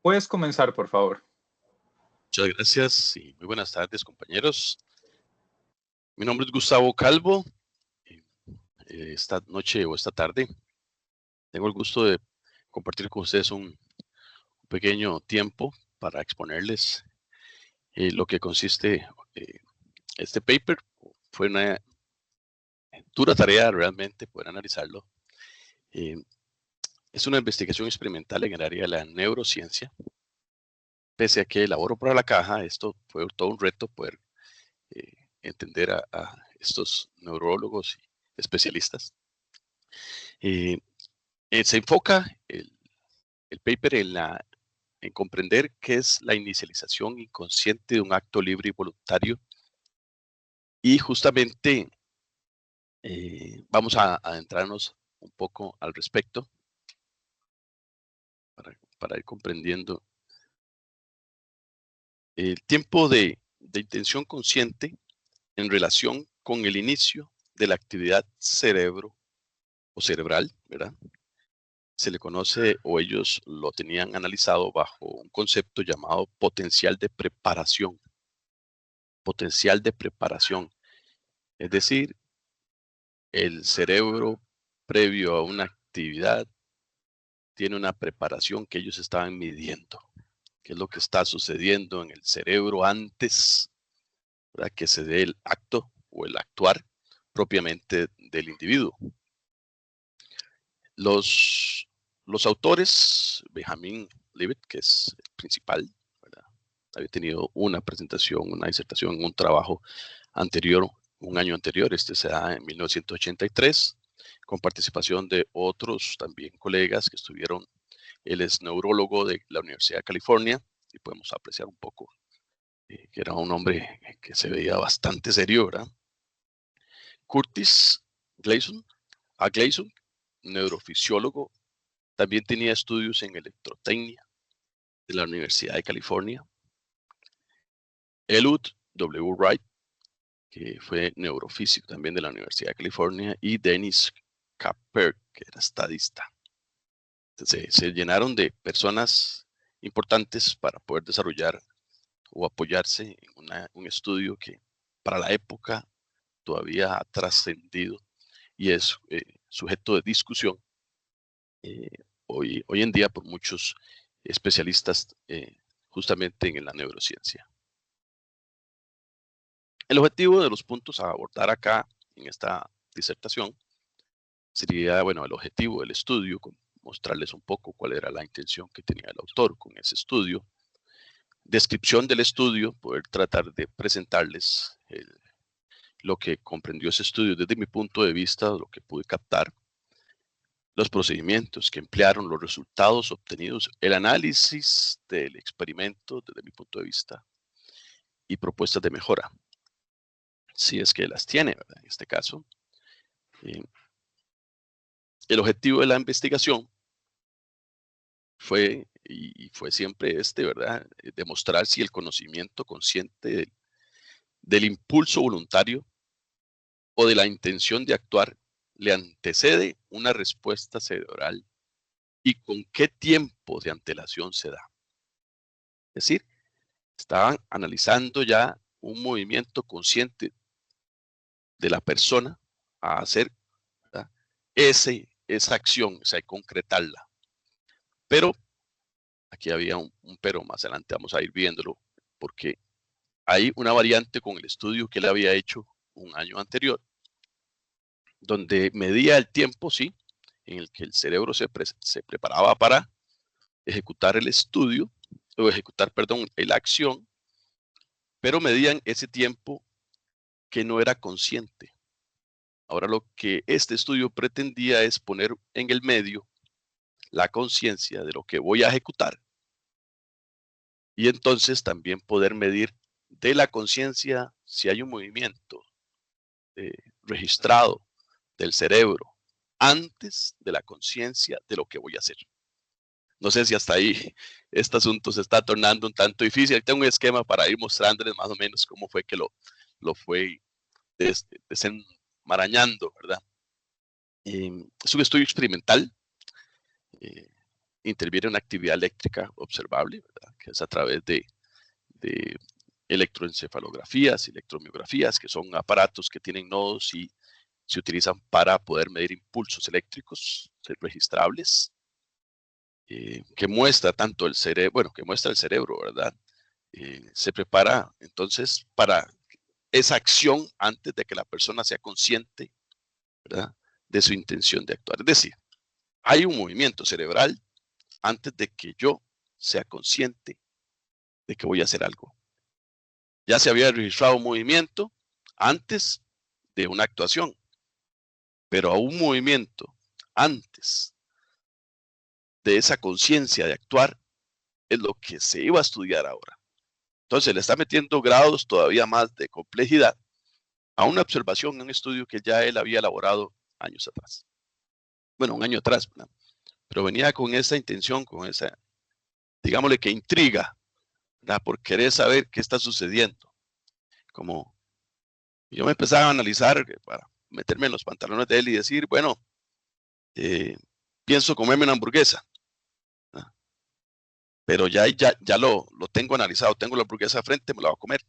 Puedes comenzar, por favor. Muchas gracias y muy buenas tardes, compañeros. Mi nombre es Gustavo Calvo. Esta noche o esta tarde tengo el gusto de compartir con ustedes un pequeño tiempo para exponerles lo que consiste este paper. Fue una dura tarea realmente poder analizarlo. Es una investigación experimental en el área de la neurociencia. Pese a que elaboro para la caja, esto fue todo un reto poder entender a estos neurólogos y especialistas. Se enfoca el paper en comprender qué es la inicialización inconsciente de un acto libre y voluntario. Y justamente vamos a adentrarnos un poco al respecto para ir comprendiendo el tiempo de intención consciente en relación con el inicio de la actividad cerebro o cerebral, ¿verdad? Se le conoce, o ellos lo tenían analizado bajo un concepto llamado potencial de preparación. Potencial de preparación. Es decir, el cerebro previo a una actividad tiene una preparación que ellos estaban midiendo. ¿Qué es lo que está sucediendo en el cerebro antes, ¿verdad?, que se dé el acto o el actuar propiamente del individuo? Los autores, Benjamin Libet, que es el principal, ¿verdad?, había tenido una presentación, una disertación, un trabajo anterior, un año anterior, este se da en 1983, con participación de otros también colegas que estuvieron. Él es neurólogo de la Universidad de California y podemos apreciar un poco que era un hombre que se veía bastante serio, ¿verdad? Curtis Gleason, neurofisiólogo, también tenía estudios en electrotecnia de la Universidad de California. Eliud W. Wright, que fue neurofísico también de la Universidad de California, y Dennis Kapper, que era estadista. Entonces, se llenaron de personas importantes para poder desarrollar o apoyarse en un estudio que para la época todavía ha trascendido y es sujeto de discusión hoy en día por muchos especialistas justamente en la neurociencia. El objetivo de los puntos a abordar acá en esta disertación sería, bueno, el objetivo del estudio, mostrarles un poco cuál era la intención que tenía el autor con ese estudio, descripción del estudio, poder tratar de presentarles lo que comprendió ese estudio desde mi punto de vista, lo que pude captar, los procedimientos que emplearon, los resultados obtenidos, el análisis del experimento desde mi punto de vista y propuestas de mejora, si es que las tiene, ¿verdad? En este caso, el objetivo de la investigación fue y fue siempre ¿verdad? Demostrar si el conocimiento consciente del impulso voluntario o de la intención de actuar le antecede una respuesta cerebral y con qué tiempo de antelación se da. Es decir, estaban analizando ya un movimiento consciente de la persona a hacer, ¿verdad?, esa acción, o sea, concretarla. Pero aquí había un pero, más adelante vamos a ir viéndolo, porque hay una variante con el estudio que él había hecho un año anterior, donde medía el tiempo, sí, en el que el cerebro se preparaba para ejecutar el estudio, o ejecutar, perdón, la acción, pero medían ese tiempo que no era consciente. Ahora lo que este estudio pretendía es poner en el medio la conciencia de lo que voy a ejecutar y entonces también poder medir de la conciencia si hay un movimiento registrado del cerebro antes de la conciencia de lo que voy a hacer. No sé si hasta ahí este asunto se está tornando un tanto difícil. Tengo un esquema para ir mostrándoles más o menos cómo fue que lo fue desenmarañando, ¿verdad? Es un estudio experimental. interviene una actividad eléctrica observable, ¿verdad? Que es a través de electroencefalografías, electromiografías, que son aparatos que tienen nodos y se utilizan para poder medir impulsos eléctricos registrables, que muestra tanto el cerebro, bueno, que muestra el cerebro, ¿verdad? Se prepara entonces para esa acción antes de que la persona sea consciente, ¿verdad?, de su intención de actuar. Es decir, hay un movimiento cerebral antes de que yo sea consciente de que voy a hacer algo. Ya se había registrado un movimiento antes de una actuación, pero a un movimiento antes de esa conciencia de actuar es lo que se iba a estudiar ahora. Entonces le está metiendo grados todavía más de complejidad a una observación, un estudio que ya él había elaborado años atrás. Bueno, un año atrás, ¿verdad? Pero venía con esa intención, con esa, digámosle que intriga, ¿verdad?, por querer saber qué está sucediendo. Como yo me empezaba a analizar para meterme en los pantalones de él y decir, bueno, pienso comerme una hamburguesa, ¿verdad?, pero ya lo tengo analizado, tengo la hamburguesa de frente, me la voy a comer,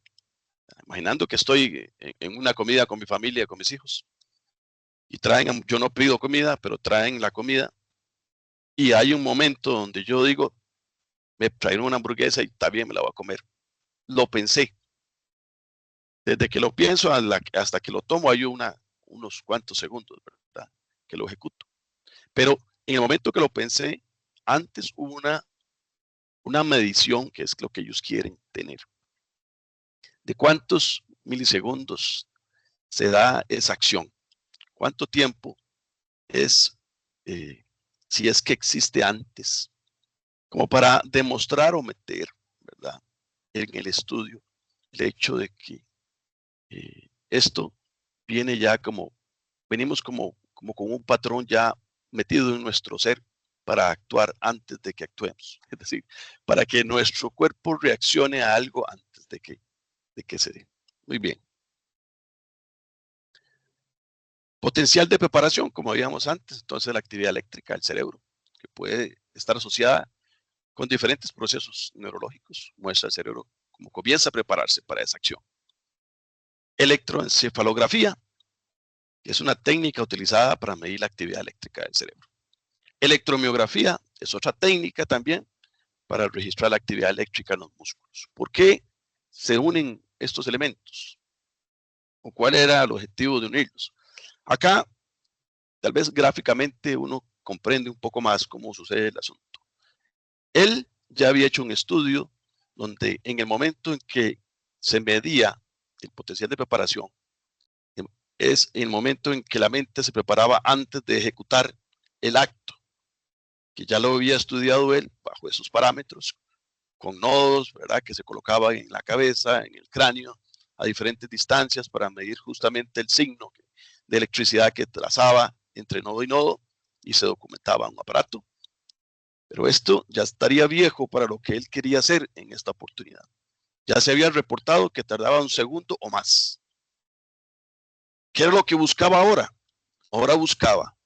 imaginando que estoy en una comida con mi familia, con mis hijos, y traen, yo no pido comida, pero traen la comida, y hay un momento donde yo digo, me trajeron una hamburguesa y está bien, me la voy a comer. Lo pensé. Desde que lo pienso hasta que lo tomo hay unos cuantos segundos, ¿verdad?, que lo ejecuto. Pero en el momento que lo pensé, antes hubo una medición, que es lo que ellos quieren tener, de cuántos milisegundos se da esa acción, cuánto tiempo es, si es que existe antes, como para demostrar o meter, ¿verdad?, en el estudio el hecho de que esto viene ya venimos como con un patrón ya metido en nuestro ser para actuar antes de que actuemos. Es decir, para que nuestro cuerpo reaccione a algo antes de que se dé. Muy bien. Potencial de preparación, como habíamos antes, entonces la actividad eléctrica del cerebro, que puede estar asociada con diferentes procesos neurológicos, muestra el cerebro cómo comienza a prepararse para esa acción. Electroencefalografía, que es una técnica utilizada para medir la actividad eléctrica del cerebro. Electromiografía es otra técnica también para registrar la actividad eléctrica en los músculos. ¿Por qué se unen estos elementos? ¿O cuál era el objetivo de unirlos? Acá, tal vez gráficamente uno comprende un poco más cómo sucede el asunto. Él ya había hecho un estudio donde en el momento en que se medía el potencial de preparación, es el momento en que la mente se preparaba antes de ejecutar el acto, que ya lo había estudiado él bajo esos parámetros, con nodos, ¿verdad?, que se colocaban en la cabeza, en el cráneo, a diferentes distancias para medir justamente el signo de electricidad que trazaba entre nodo y nodo, y se documentaba en un aparato. Pero esto ya estaría viejo para lo que él quería hacer en esta oportunidad. Ya se había reportado que tardaba un segundo o más. ¿Qué era lo que buscaba ahora? Ahora buscaba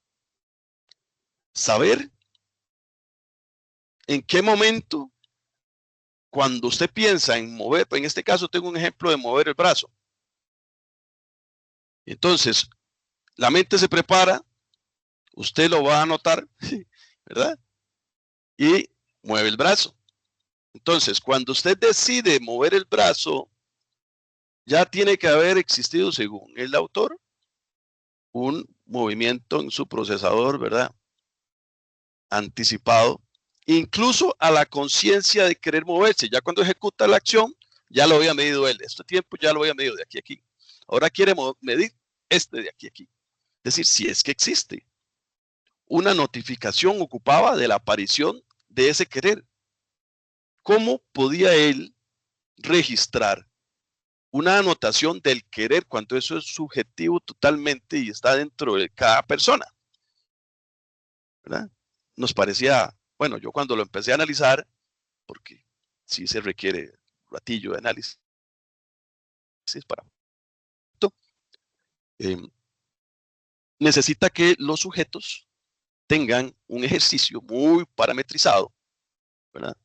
saber en qué momento, cuando usted piensa en mover, en este caso tengo un ejemplo de mover el brazo. Entonces, la mente se prepara, usted lo va a notar, ¿verdad? Y mueve el brazo. Entonces, cuando usted decide mover el brazo, ya tiene que haber existido, según el autor, un movimiento en su procesador, ¿verdad?, anticipado, incluso a la conciencia de querer moverse. Ya cuando ejecuta la acción, ya lo había medido él. Este tiempo ya lo había medido de aquí a aquí. Ahora quiere medir este de aquí a aquí. Es decir, si es que existe. Una notificación ocupaba de la aparición de ese querer. ¿Cómo podía él registrar una anotación del querer cuando eso es subjetivo totalmente y está dentro de cada persona? ¿Verdad? Nos parecía, bueno, yo cuando lo empecé a analizar, porque sí se requiere un ratillo de análisis para esto, necesita que los sujetos tengan un ejercicio muy parametrizado, ¿verdad?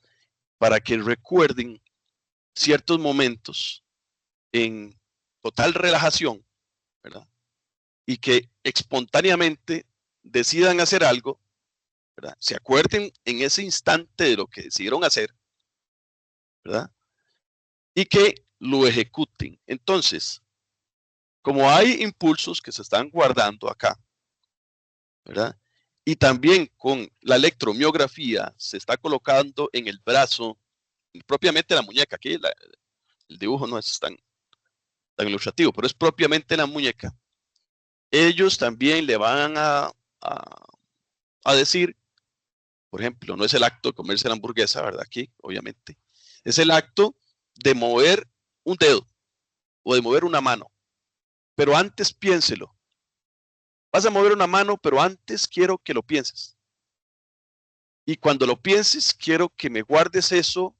Para que recuerden ciertos momentos en total relajación, ¿verdad? Y que espontáneamente decidan hacer algo, ¿verdad? Se acuerden en ese instante de lo que decidieron hacer, ¿verdad? Y que lo ejecuten. Entonces, como hay impulsos que se están guardando acá, ¿verdad? Y también con la electromiografía se está colocando en el brazo, propiamente la muñeca. Aquí el dibujo no es tan ilustrativo, pero es propiamente la muñeca. Ellos también le van a decir, por ejemplo, no es el acto de comerse la hamburguesa, ¿verdad? Aquí, obviamente. Es el acto de mover un dedo o de mover una mano. Pero antes piénselo. Vas a mover una mano, pero antes quiero que lo pienses. Y cuando lo pienses, quiero que me guardes eso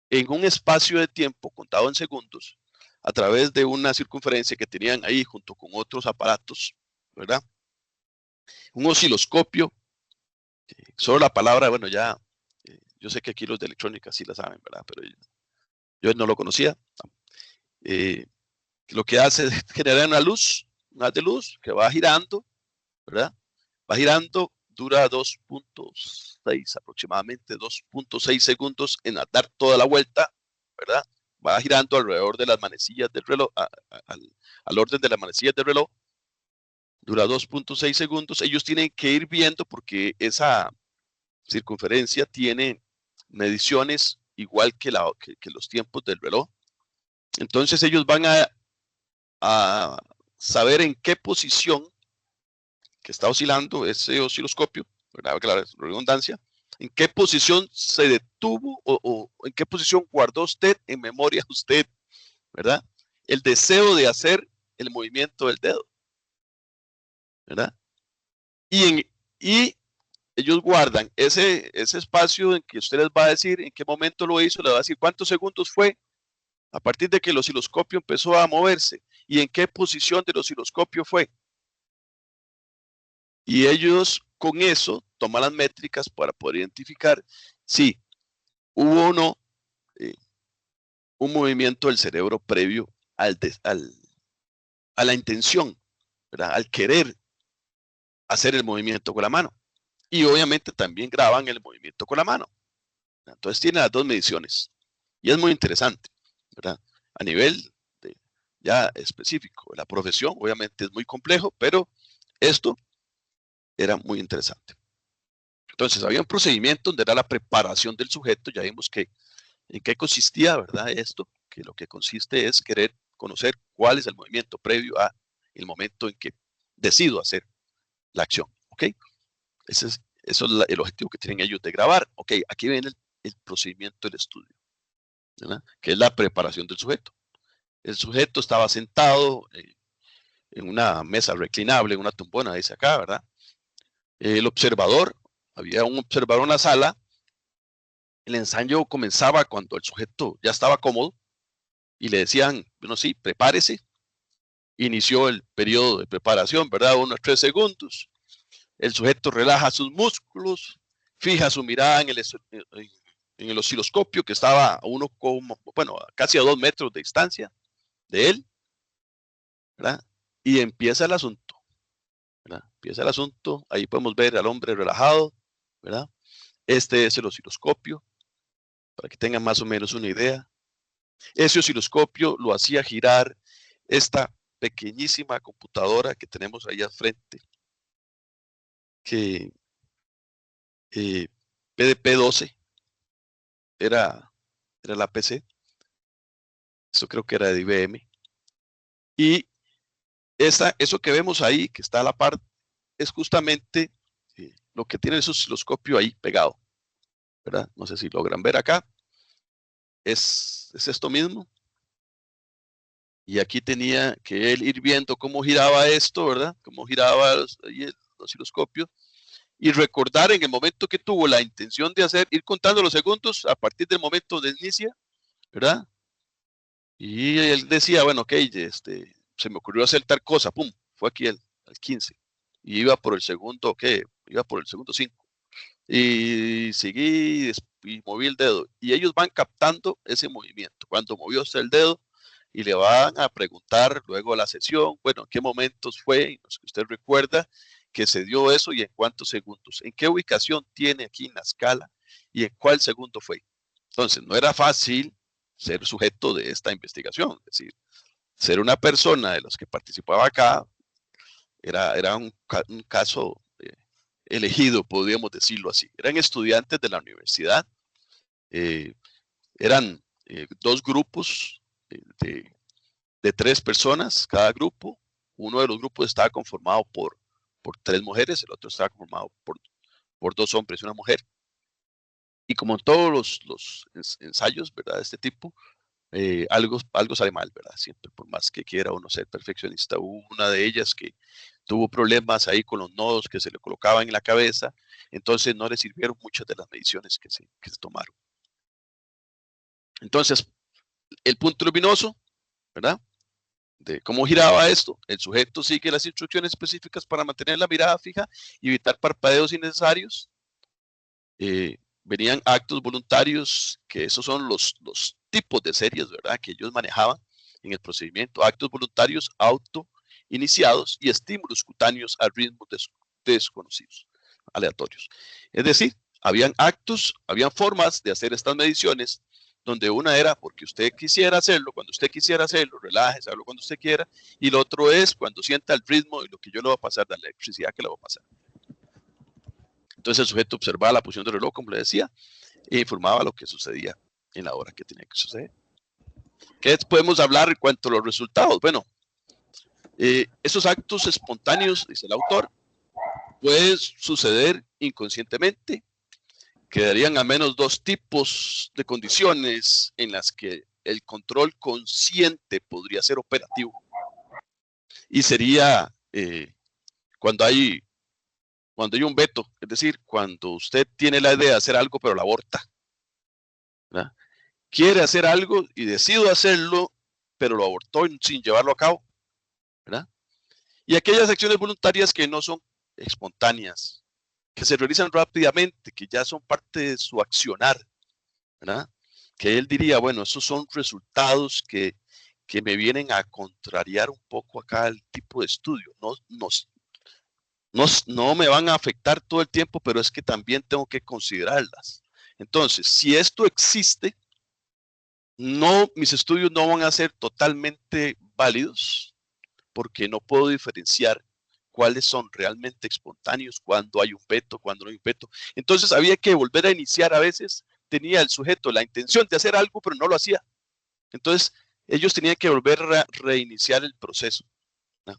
en un espacio de tiempo contado en segundos a través de una circunferencia que tenían ahí junto con otros aparatos, ¿verdad? Un osciloscopio, solo la palabra, bueno, ya, yo sé que aquí los de electrónica sí la saben, ¿verdad? Pero yo no lo conocía. Lo que hace es generar una luz, un haz de luz que va girando, ¿verdad? Va girando, dura 2.6 aproximadamente, 2.6 segundos en dar toda la vuelta, ¿verdad? Va girando alrededor de las manecillas del reloj, al orden de las manecillas del reloj, dura 2.6 segundos. Ellos tienen que ir viendo porque esa circunferencia tiene mediciones igual que los tiempos del reloj. Entonces ellos van a saber en qué posición que está oscilando ese osciloscopio, ¿verdad? Que la redundancia, en qué posición se detuvo o en qué posición guardó usted en memoria usted, ¿verdad? El deseo de hacer el movimiento del dedo, ¿verdad? Y ellos guardan ese espacio en que usted les va a decir en qué momento lo hizo, le va a decir cuántos segundos fue a partir de que el osciloscopio empezó a moverse y en qué posición del osciloscopio fue. Y ellos con eso toman las métricas para poder identificar si hubo o no un movimiento del cerebro previo a la intención, ¿verdad? Al querer hacer el movimiento con la mano. Y obviamente también graban el movimiento con la mano. Entonces tiene las dos mediciones. Y es muy interesante, ¿verdad? A nivel ya específico. La profesión obviamente es muy complejo, pero esto era muy interesante. Entonces había un procedimiento donde era la preparación del sujeto. Ya vimos en qué consistía, ¿verdad? Esto, que lo que consiste es querer conocer cuál es el movimiento previo a el momento en que decido hacer la acción, ¿ok? Eso es el objetivo que tienen ellos de grabar. Ok, aquí viene el procedimiento del estudio, ¿verdad? Que es la preparación del sujeto. El sujeto estaba sentado en una mesa reclinable, en una tumbona, dice acá, ¿verdad? El observador, había un observador en la sala. El ensayo comenzaba cuando el sujeto ya estaba cómodo y le decían, bueno, sí, prepárese. Inició el periodo de preparación, ¿verdad? Unos 3 segundos. El sujeto relaja sus músculos, fija su mirada en el osciloscopio que estaba a casi a 2 metros de distancia de él, ¿verdad? Y empieza el asunto, ¿verdad? Empieza el asunto, ahí podemos ver al hombre relajado, ¿verdad? Este es el osciloscopio, para que tengan más o menos una idea. Ese osciloscopio lo hacía girar esta pequeñísima computadora que tenemos ahí al frente, que PDP-12 era la PC, eso creo que era de IBM, y eso que vemos ahí, que está a la par, es justamente lo que tiene ese osciloscopio ahí pegado, ¿verdad? No sé si logran ver acá, es esto mismo, y aquí tenía que él ir viendo cómo giraba esto, ¿verdad? Cómo giraba ahí el osciloscopio, y recordar en el momento que tuvo la intención de ir contando los segundos a partir del momento de inicio, ¿verdad? Y él decía, bueno, ok, se me ocurrió hacer tal cosa, pum, fue aquí al 15. y iba por el segundo, ¿qué? Iba por el segundo 5. Y seguí y moví el dedo. Y ellos van captando ese movimiento. Cuando movió usted el dedo y le van a preguntar luego a la sesión, bueno, ¿en qué momentos fue? En los que usted recuerda que se dio eso y en cuántos segundos. ¿En qué ubicación tiene aquí en la escala y en cuál segundo fue? Entonces, no era fácil ser sujeto de esta investigación. Es decir, ser una persona de los que participaba acá era un caso elegido, podríamos decirlo así. Eran estudiantes de la universidad, eh, eran dos grupos de 3 personas cada grupo. Uno de los grupos estaba conformado por 3 mujeres, el otro estaba conformado por 2 hombres y una mujer. Y como en todos los ensayos, ¿verdad? De este tipo, algo sale mal, ¿verdad? Siempre, por más que quiera uno ser perfeccionista. Hubo una de ellas que tuvo problemas ahí con los nodos que se le colocaban en la cabeza, entonces no le sirvieron muchas de las mediciones que se tomaron. Entonces, el punto luminoso, ¿verdad? De cómo giraba esto, el sujeto sigue las instrucciones específicas para mantener la mirada fija y evitar parpadeos innecesarios. Venían actos voluntarios, que esos son los tipos de series, ¿verdad? Que ellos manejaban en el procedimiento. Actos voluntarios auto iniciados y estímulos cutáneos a ritmos desconocidos, aleatorios. Es decir, habían actos, habían formas de hacer estas mediciones, donde una era porque usted quisiera hacerlo, cuando usted quisiera hacerlo, relájese, hazlo cuando usted quiera, y lo otro es cuando sienta el ritmo y lo que yo le voy a pasar, la electricidad que le voy a pasar. Entonces el sujeto observaba la posición del reloj, como le decía, e informaba lo que sucedía en la hora que tenía que suceder. ¿Qué podemos hablar en cuanto a los resultados? Bueno, esos actos espontáneos, dice el autor, pueden suceder inconscientemente. Quedarían al menos 2 tipos de condiciones en las que el control consciente podría ser operativo. Y sería cuando hay un veto, es decir, cuando usted tiene la idea de hacer algo pero la aborta, ¿verdad? Quiere hacer algo y decido hacerlo, pero lo abortó sin llevarlo a cabo, ¿verdad? Y aquellas acciones voluntarias que no son espontáneas, que se realizan rápidamente, que ya son parte de su accionar, ¿verdad? Que él diría, bueno, esos son resultados que me vienen a contrariar un poco acá el tipo de estudio. No me van a afectar todo el tiempo, pero es que también tengo que considerarlas. Entonces, si esto existe, mis estudios no van a ser totalmente válidos porque no puedo diferenciar cuáles son realmente espontáneos, cuando hay un veto, cuando no hay un veto. Entonces había que volver a iniciar a veces. Tenía el sujeto la intención de hacer algo, pero no lo hacía. Entonces ellos tenían que volver a reiniciar el proceso, ¿no?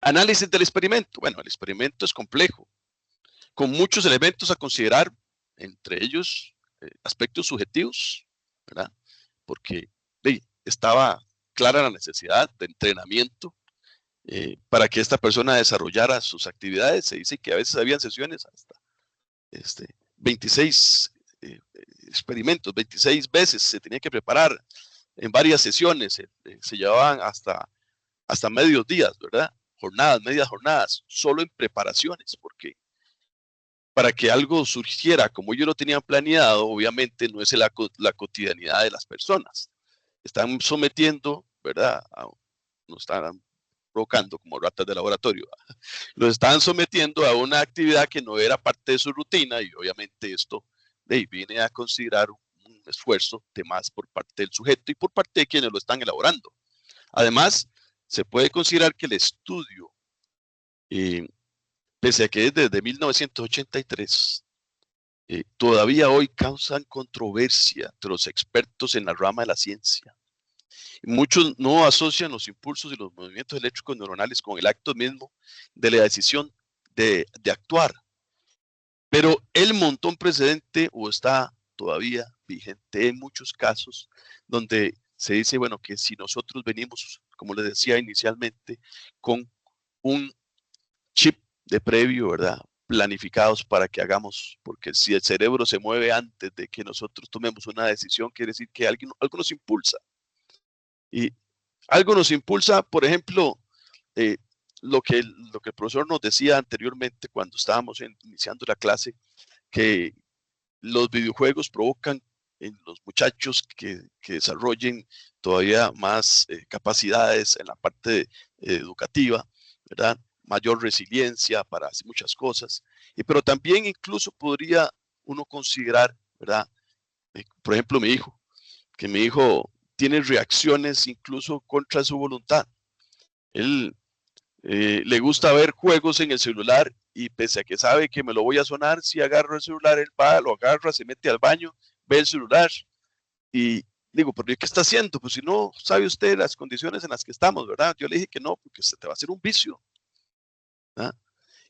Análisis del experimento. Bueno, el experimento es complejo, con muchos elementos a considerar, entre ellos aspectos subjetivos, ¿verdad? Porque estaba clara la necesidad de entrenamiento para que esta persona desarrollara sus actividades. Se dice que a veces habían sesiones hasta 26 experimentos, 26 veces se tenía que preparar en varias sesiones, se llevaban hasta medios días, ¿verdad? Jornadas, medias jornadas, solo en preparaciones, porque para que algo surgiera como ellos lo tenían planeado, obviamente no es la cotidianidad de las personas. Están sometiendo, ¿verdad? No están provocando como ratas de laboratorio. Los estaban sometiendo a una actividad que no era parte de su rutina y obviamente esto viene a considerar un esfuerzo de más por parte del sujeto y por parte de quienes lo están elaborando. Además, se puede considerar que el estudio, pese a que es desde 1983, todavía hoy causan controversia entre los expertos en la rama de la ciencia. Muchos no asocian los impulsos y los movimientos eléctricos neuronales con el acto mismo de la decisión de actuar. Pero él montó un precedente o está todavía vigente en muchos casos donde se dice, bueno, que si nosotros venimos, como les decía inicialmente, con un chip de previo, ¿verdad? Planificados para que hagamos, porque si el cerebro se mueve antes de que nosotros tomemos una decisión, quiere decir que algo nos impulsa. Y algo nos impulsa, por ejemplo, lo que el profesor nos decía anteriormente cuando estábamos iniciando la clase, que los videojuegos provocan en los muchachos que desarrollen todavía más capacidades en la parte educativa, ¿verdad? Mayor resiliencia para hacer muchas cosas, pero también incluso podría uno considerar, ¿verdad? Por ejemplo, mi hijo tiene reacciones incluso contra su voluntad. Él le gusta ver juegos en el celular y pese a que sabe que me lo voy a sonar, si agarro el celular, él va, lo agarra, se mete al baño, ve el celular y digo, ¿pero qué está haciendo? Pues si no sabe usted las condiciones en las que estamos, ¿verdad? Yo le dije que no, porque se te va a hacer un vicio, ¿verdad?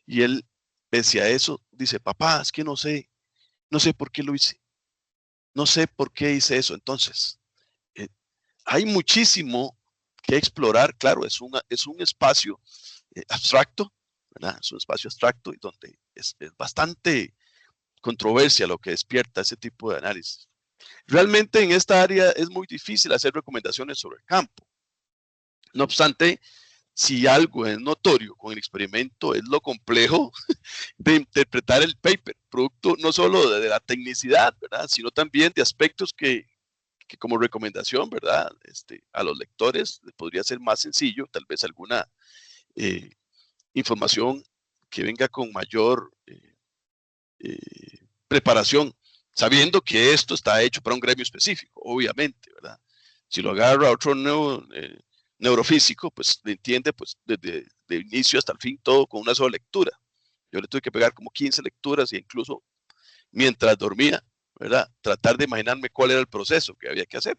Y él, pese a eso, dice, papá, es que no sé por qué lo hice, no sé por qué hice eso. Entonces, hay muchísimo que explorar, claro, es un espacio abstracto, ¿verdad? Es un espacio abstracto y donde es bastante controversia lo que despierta ese tipo de análisis. Realmente en esta área es muy difícil hacer recomendaciones sobre el campo. No obstante, si algo es notorio con el experimento es lo complejo de interpretar el paper, producto no solo de la tecnicidad, ¿verdad? Sino también de aspectos que como recomendación, ¿verdad? A los lectores podría ser más sencillo, tal vez alguna información que venga con mayor preparación, sabiendo que esto está hecho para un gremio específico, obviamente, ¿verdad? Si lo agarra otro neurofísico, pues le entiende pues, desde de inicio hasta el fin todo con una sola lectura. Yo le tuve que pegar como 15 lecturas e incluso mientras dormía, ¿verdad? Tratar de imaginarme cuál era el proceso que había que hacer.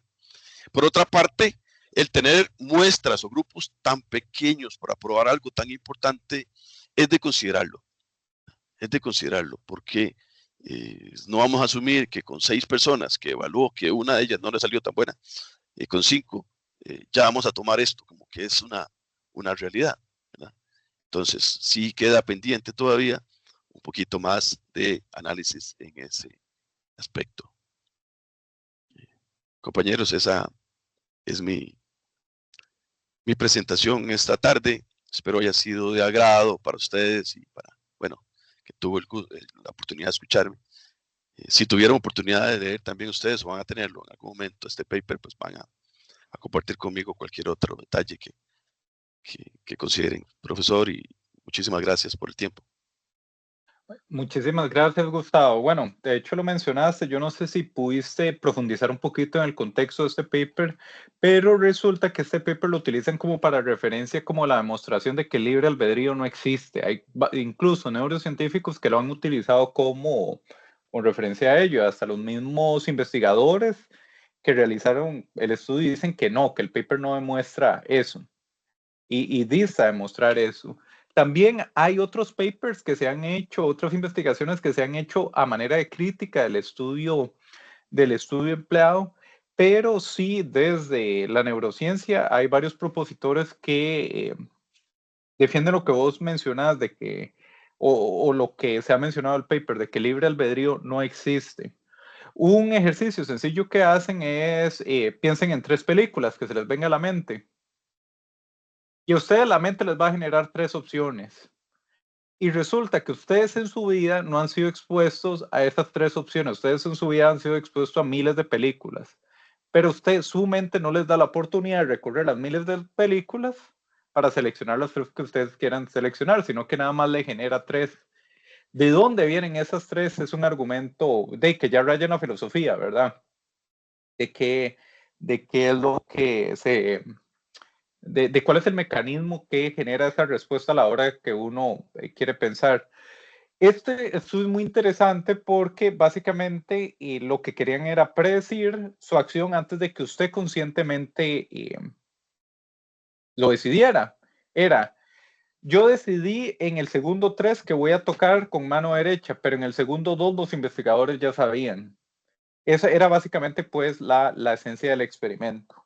Por otra parte, el tener muestras o grupos tan pequeños para probar algo tan importante es de considerarlo. Es de considerarlo, porque no vamos a asumir que con 6 personas que evaluó que una de ellas no le salió tan buena, con 5, ya vamos a tomar esto como que es una realidad, ¿verdad? Entonces, sí queda pendiente todavía un poquito más de análisis en ese aspecto. Compañeros, esa es mi presentación esta tarde. Espero haya sido de agrado para ustedes y para, bueno, que tuvo la oportunidad de escucharme. Si tuvieron oportunidad de leer también ustedes o van a tenerlo en algún momento, este paper, pues van a compartir conmigo cualquier otro detalle que consideren. Profesor, y muchísimas gracias por el tiempo. Muchísimas gracias, Gustavo. Bueno, de hecho lo mencionaste, yo no sé si pudiste profundizar un poquito en el contexto de este paper, pero resulta que este paper lo utilizan como para referencia, como la demostración de que el libre albedrío no existe. Hay incluso neurocientíficos que lo han utilizado como con referencia a ello, hasta los mismos investigadores que realizaron el estudio dicen que no, que el paper no demuestra eso y dista demostrar eso. También hay otros papers que se han hecho, otras investigaciones que se han hecho a manera de crítica del estudio empleado, pero sí desde la neurociencia hay varios propositores que defienden lo que vos mencionás de que, o lo que se ha mencionado en el paper, de que libre albedrío no existe. Un ejercicio sencillo que hacen es, piensen en 3 películas que se les venga a la mente. Y a ustedes la mente les va a generar 3 opciones. Y resulta que ustedes en su vida no han sido expuestos a estas 3 opciones. Ustedes en su vida han sido expuestos a miles de películas. Pero su mente no les da la oportunidad de recorrer las miles de películas para seleccionar las 3 que ustedes quieran seleccionar, sino que nada más le genera 3. ¿De dónde vienen esas 3? Es un argumento de que ya raya en la filosofía, ¿verdad? De qué es lo que de cuál es el mecanismo que genera esa respuesta a la hora que uno quiere pensar. Este estudio es muy interesante porque básicamente lo que querían era predecir su acción antes de que usted conscientemente lo decidiera. Era, yo decidí en el segundo 3 que voy a tocar con mano derecha, pero en el segundo 2 los investigadores ya sabían. Esa era básicamente pues la esencia del experimento.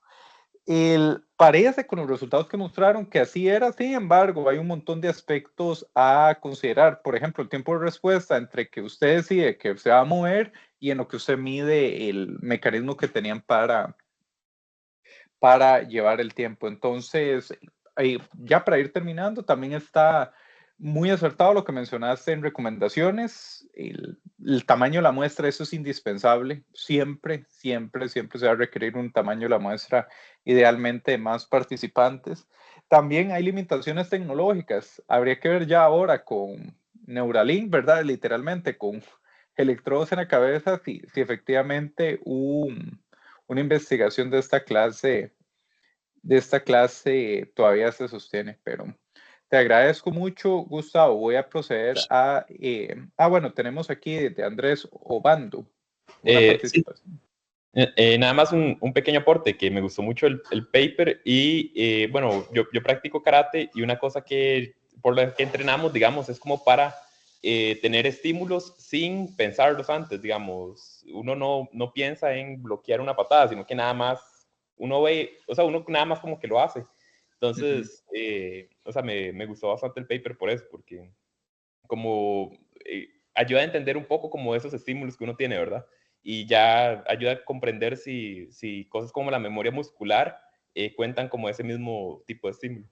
Parece con los resultados que mostraron que así era, sin embargo, hay un montón de aspectos a considerar. Por ejemplo, el tiempo de respuesta entre que usted decide que se va a mover y en lo que usted mide el mecanismo que tenían para llevar el tiempo. Entonces, ya para ir terminando, también está muy acertado lo que mencionaste en recomendaciones. El tamaño de la muestra, eso es indispensable. Siempre, siempre, siempre se va a requerir un tamaño de la muestra, idealmente más participantes. También hay limitaciones tecnológicas. Habría que ver ya ahora con Neuralink, ¿verdad? Literalmente con electrodos en la cabeza, si efectivamente una investigación de esta clase todavía se sostiene, pero te agradezco mucho, Gustavo. Voy a proceder a... bueno, tenemos aquí de Andrés Obando una Sí. participación. Nada más un pequeño aporte, que me gustó mucho el paper y bueno, yo practico karate y una cosa que por la que entrenamos, digamos, es como para tener estímulos sin pensarlos antes, digamos. Uno no piensa en bloquear una patada, sino que nada más uno ve, o sea, uno nada más como que lo hace. Entonces, o sea, me gustó bastante el paper por eso, porque como ayuda a entender un poco como esos estímulos que uno tiene, ¿verdad? Y ya ayuda a comprender si cosas como la memoria muscular cuentan como ese mismo tipo de estímulo.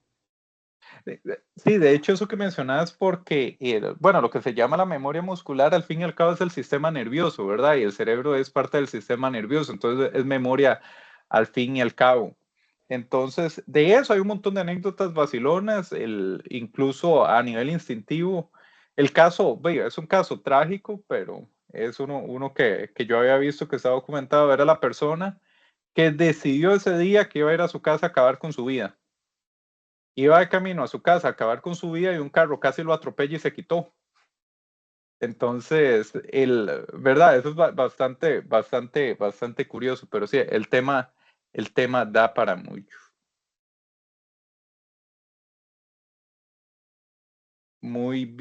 Sí, de hecho eso que mencionas porque, bueno, lo que se llama la memoria muscular al fin y al cabo es el sistema nervioso, ¿verdad? Y el cerebro es parte del sistema nervioso, entonces es memoria al fin y al cabo. Entonces, de eso hay un montón de anécdotas vacilonas, incluso a nivel instintivo. El caso, es un caso trágico, pero es uno que yo había visto que está documentado, era la persona que decidió ese día que iba a ir a su casa a acabar con su vida. Iba de camino a su casa a acabar con su vida y un carro casi lo atropella y se quitó. Entonces, ¿verdad? Eso es bastante, bastante, bastante curioso, pero sí, el tema da para mucho. Muy bien.